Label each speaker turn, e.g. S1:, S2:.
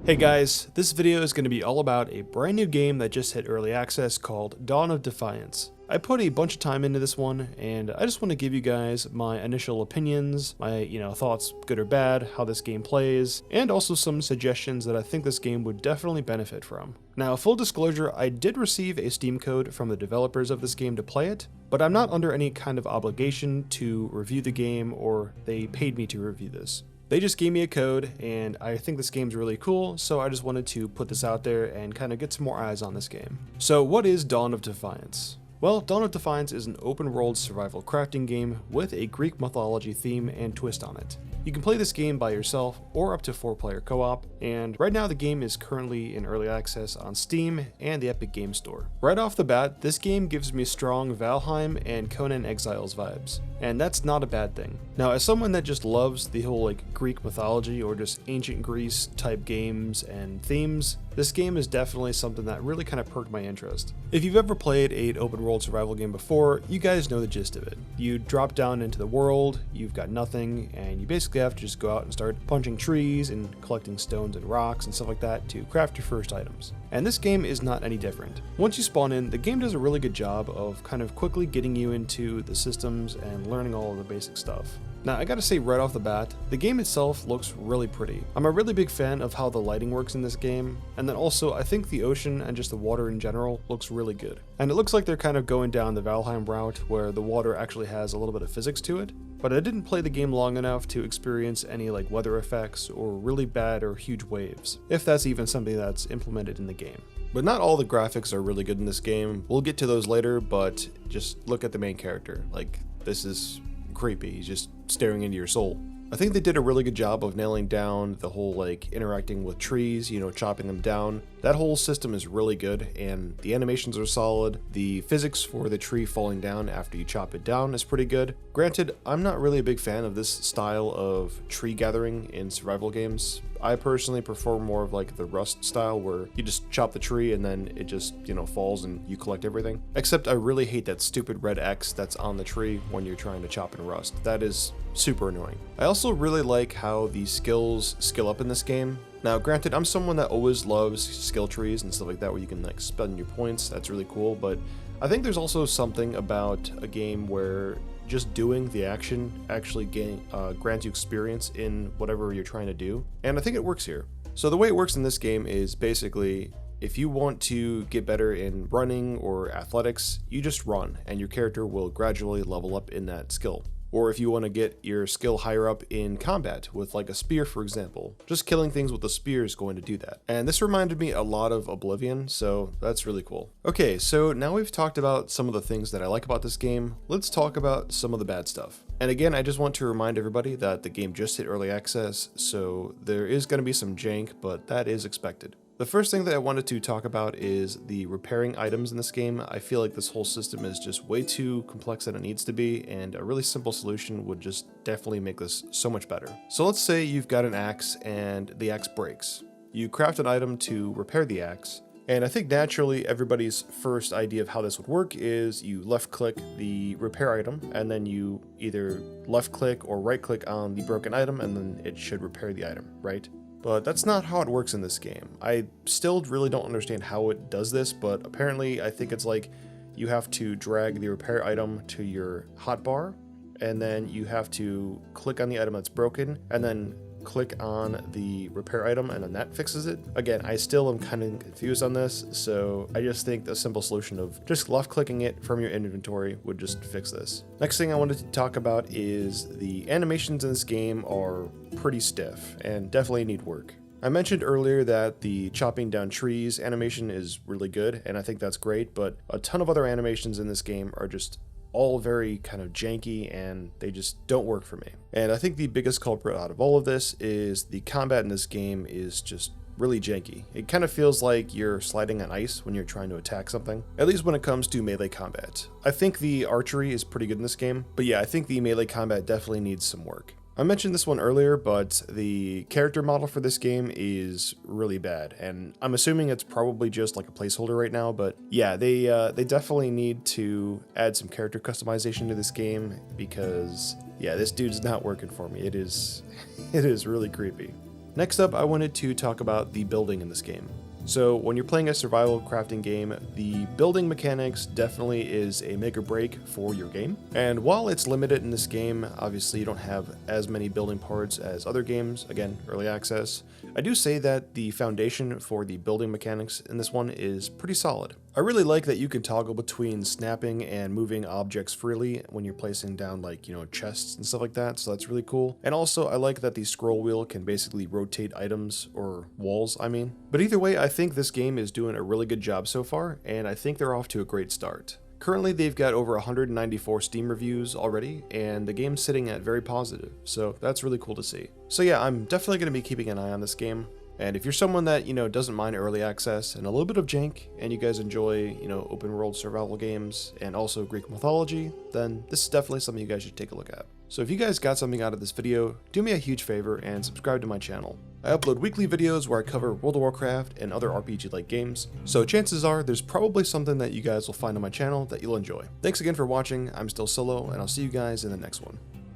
S1: Hey guys, this video is going to be all about a brand new game that just hit early access called Dawn of Defiance. I put a bunch of time into this one, and I just want to give you guys my initial opinions, my thoughts, good or bad, how this game plays, and also some suggestions that I think this game would definitely benefit from. Now, full disclosure, I did receive a Steam code from the developers of this game to play it, but I'm not under any kind of obligation to review the game, or they paid me to review this. They just gave me a code, and I think this game's really cool, so I just wanted to put this out there and kind of get some more eyes on this game. So what is Dawn of Defiance? Well, Dawn of Defiance is an open-world survival crafting game with a Greek mythology theme and twist on it. You can play this game by yourself or up to 4-player co-op, and right now the game is currently in early access on Steam and the Epic Games Store. Right off the bat, this game gives me strong Valheim and Conan Exiles vibes, and that's not a bad thing. Now, as someone that just loves the whole Greek mythology or just ancient Greece type games and themes, this game is definitely something that really kind of perked my interest. If you've ever played an open world survival game before, you guys know the gist of it. You drop down into the world, you've got nothing, and you basically have to just go out and start punching trees and collecting stones and rocks and stuff like that to craft your first items. And this game is not any different. Once you spawn in, the game does a really good job of kind of quickly getting you into the systems and learning all of the basic stuff. Now, I gotta say right off the bat, the game itself looks really pretty. I'm a really big fan of how the lighting works in this game, and then also I think the ocean and just the water in general looks really good. And it looks like they're kind of going down the Valheim route where the water actually has a little bit of physics to it, but I didn't play the game long enough to experience any weather effects or really bad or huge waves, if that's even something that's implemented in the game. But not all the graphics are really good in this game. We'll get to those later, but just look at the main character. This is creepy. He's just staring into your soul. I think they did a really good job of nailing down the whole interacting with trees, chopping them down. That whole system is really good, and the animations are solid. The physics for the tree falling down after you chop it down is pretty good. Granted, I'm not really a big fan of this style of tree gathering in survival games. I personally prefer more of the Rust style where you just chop the tree and then it just, falls and you collect everything. Except I really hate that stupid red X that's on the tree when you're trying to chop in Rust. That is super annoying. I also really like how the skills skill up in this game. Now, granted, I'm someone that always loves skill trees and stuff like that where you can spend your points. That's really cool, but I think there's also something about a game where just doing the action actually grants you experience in whatever you're trying to do, and I think it works here. So the way it works in this game is basically, if you want to get better in running or athletics, you just run, and your character will gradually level up in that skill. Or if you want to get your skill higher up in combat with a spear, for example, just killing things with a spear is going to do that. And this reminded me a lot of Oblivion, so that's really cool. Okay, so now we've talked about some of the things that I like about this game, let's talk about some of the bad stuff. And again, I just want to remind everybody that the game just hit early access, so there is going to be some jank, but that is expected. The first thing that I wanted to talk about is the repairing items in this game. I feel like this whole system is just way too complex than it needs to be, and a really simple solution would just definitely make this so much better. So let's say you've got an axe and the axe breaks. You craft an item to repair the axe, and I think naturally everybody's first idea of how this would work is you left click the repair item, and then you either left click or right click on the broken item, and then it should repair the item, right? But that's not how it works in this game. I still really don't understand how it does this, but apparently I think it's you have to drag the repair item to your hotbar, and then you have to click on the item that's broken, and then click on the repair item, and then that fixes it. Again, I still am kind of confused on this, so I just think the simple solution of just left clicking it from your inventory would just fix this. Next thing I wanted to talk about is the animations in this game are pretty stiff and definitely need work. I mentioned earlier that the chopping down trees animation is really good, and I think that's great, but a ton of other animations in this game are just all very kind of janky, and they just don't work for me. And I think the biggest culprit out of all of this is the combat in this game is just really janky. It kind of feels like you're sliding on ice when you're trying to attack something, at least when it comes to melee combat. I think the archery is pretty good in this game, but yeah, I think the melee combat definitely needs some work. I mentioned this one earlier, but the character model for this game is really bad, and I'm assuming it's probably just a placeholder right now, but yeah, they definitely need to add some character customization to this game, because yeah, this dude's not working for me. It is really creepy. Next up, I wanted to talk about the building in this game. So when you're playing a survival crafting game, the building mechanics definitely is a make or break for your game. And while it's limited in this game, obviously you don't have as many building parts as other games, again, early access, I do say that the foundation for the building mechanics in this one is pretty solid. I really like that you can toggle between snapping and moving objects freely when you're placing down chests and stuff like that, so that's really cool. And also I like that the scroll wheel can basically rotate items, or walls I mean. But either way, I think this game is doing a really good job so far, and I think they're off to a great start. Currently they've got over 194 Steam reviews already, and the game's sitting at very positive, so that's really cool to see. So yeah, I'm definitely going to be keeping an eye on this game. And if you're someone that, doesn't mind early access and a little bit of jank, and you guys enjoy, open world survival games and also Greek mythology, then this is definitely something you guys should take a look at. So if you guys got something out of this video, do me a huge favor and subscribe to my channel. I upload weekly videos where I cover World of Warcraft and other RPG-like games, so chances are there's probably something that you guys will find on my channel that you'll enjoy. Thanks again for watching, I'm still Solo, and I'll see you guys in the next one.